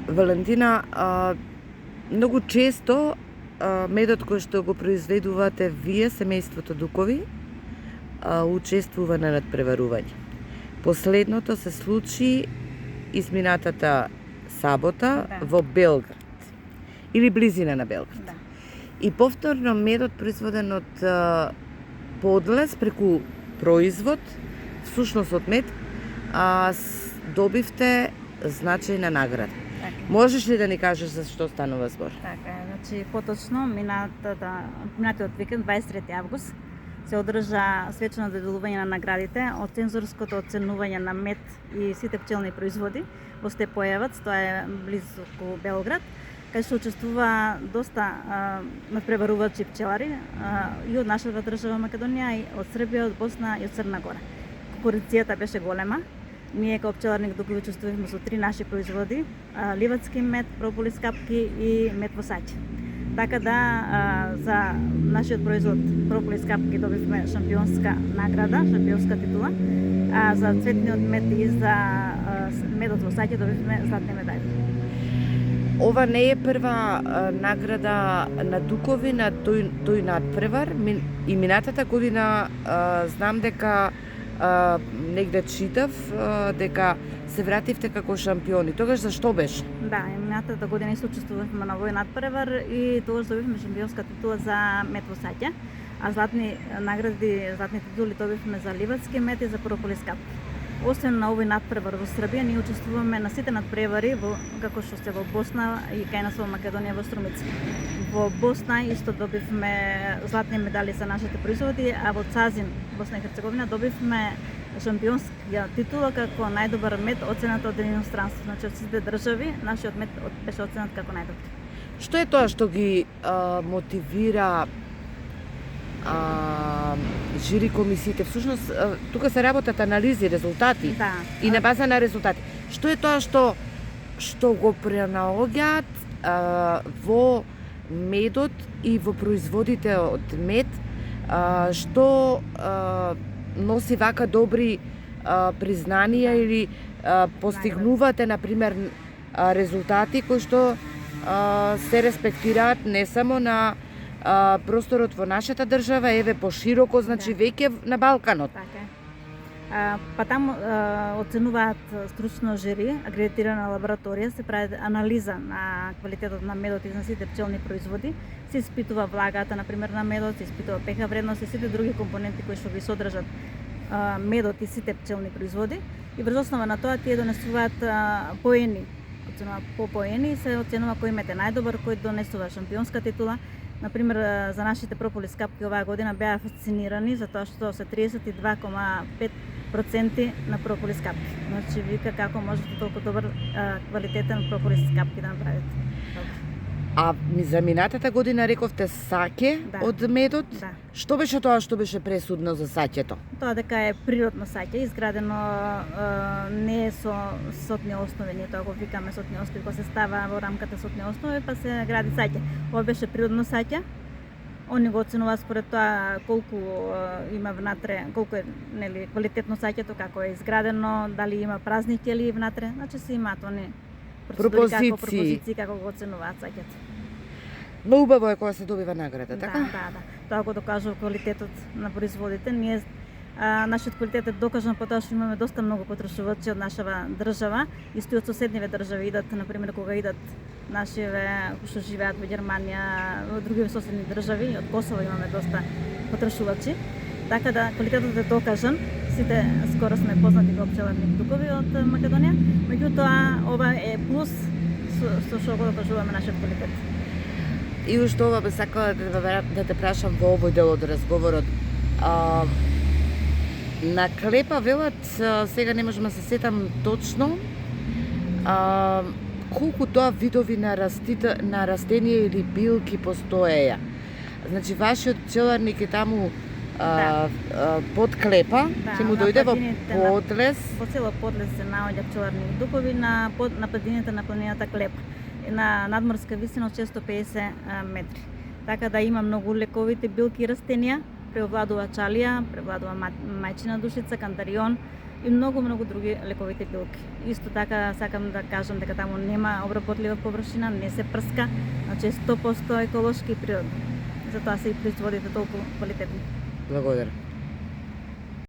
Валентина, многу често медот кој што го произведувате вие, семејството Дукови, учествува на надпреварување. Последното се случи изминатата сабота во Белград или близина на Белград. Да. И повторно медот производен од подлез преку производ, всушност од мед, добивте значајна награда. Така. Можеш ли да ни кажеш за што станува збор? Така е, значи поточно минатиот викенд 23 август се одржа свечено доделување на наградите од цензорското оценување на мед и сите пчелни производи во Степоевац, тоа е близу околу Белград, кај што учествува доста надпреварувачи пчелари и од нашата држава Македонија, и од Србија, од Босна и од Црна Гора. Конкуренцијата беше голема. Ние како пчеларник Дукови учествувавме со 3 наши производи: ливадски мед, прополис капки и мед во саќе. Така да за нашиот производ прополис капки добивме шампионска награда, шампионска титула, а за цветниот мед и за медот во саќе добивме златни медали. Ова не е прва награда на Дукови на тој надпревар. И минатата година знам дека негде читав дека се вративте како шампиони. Тогаш зашто беше? Да, минатата година исто учествувавме на овој надпревар и тогаш добивме шампионска титула за мед во саќе, а златни награди, златни титули добивме за ливадски мед и за прополис капки. Освен на овој надпревар во Србија, ние учествуваме на сите надпревари како што се во Босна и кај нас во Македонија во Струмица. Во Босна исто добивме златни медали за нашите производи, а во Цазин, Босна и Херцеговина, добивме шампионска титула како најдобар мед оценет од иностранство. Значи од сите држави нашиот мед беше оценет како најдобар. Што е тоа што ги мотивира жири комисиите? Всушност, тука се работат анализи, резултати, Да. и на база на резултати. Што е тоа што го пренаоѓаат во медот и во производите од мед, што носи вака добри признанија или постигнувате, например, резултати кои што се респектираат не само на просторот во нашата држава, еве пошироко, значи веќе на Балканот. Така е. Па таму оценуваат стручно жири, акредитирана лабораторија, се прави анализа на квалитетот на медот и на сите пчелни производи, се испитува влагата, например, на медот, се испитува pH вредност и сите други компоненти кои што ги содржат медот и сите пчелни производи, и врз основа на тоа тие донесуваат поени, оценува по поени и се оценува кој мед е најдобар, кој донесува шампионска титула. Например, за нашите прополис капки оваа година беа фасцинирани за тоа што се 32,5% на прополис капки. Значи, вика како можете толку добар квалитетен прополис капки да направите. А за минатата година рековте саќе Да. од медот. Да. Што беше тоа што беше пресудно за саќето? Тоа дека е природно саќе, изградено не е со сотни основи, ние тоа го викаме сотни основи, кога се става во рамката сотни основи, па се гради саќе. Ова беше природно саќе. Они го оценуваат според тоа колку има внатре, колку е квалитетно саќето, како е изградено, дали има празни ќелии внатре, значи се имаат они пропозиции како го оценуваат саќето. Но убаво е кога се добива награда, така? Да. Тоа го докажува квалитетот на производите. Ние нашиот квалитет е докажан по тоа што имаме доста многу потрошувачи од нашава држава, исто и од соседниве држави идат, например, кога идат нашиве што живеат во Германија, во други соседни држави, од Косово имаме доста потрошувачи. Така да квалитетот е докажан. Сите скоро сме познати како пчеларник Дукови од Македонија, меѓутоа ова е плюс со што го докажуваме нашиот квалитет. И уште ова би сакала да те прашам во овој дел од разговорот. На клепа велат, сега не можам да се сетам точно, колку тоа видови на растенија или билки постоеја. Значи, вашиот пчеларник е таму под клепа, ќе му дојде во подлез. По цело подлез се наоѓа пчеларник Дукови на падините на планината Клепа, на надморска висина од 650 метри. Така да има многу лековите билки и растенија, преовладува чалија, преовладува мајчина душица, кантарион, и многу други лековити билки. Исто така сакам да кажам дека таму нема обработлива површина, не се прска, значи 100% еколошки и природно. Затоа се и производите толку квалитетни. Благодарам.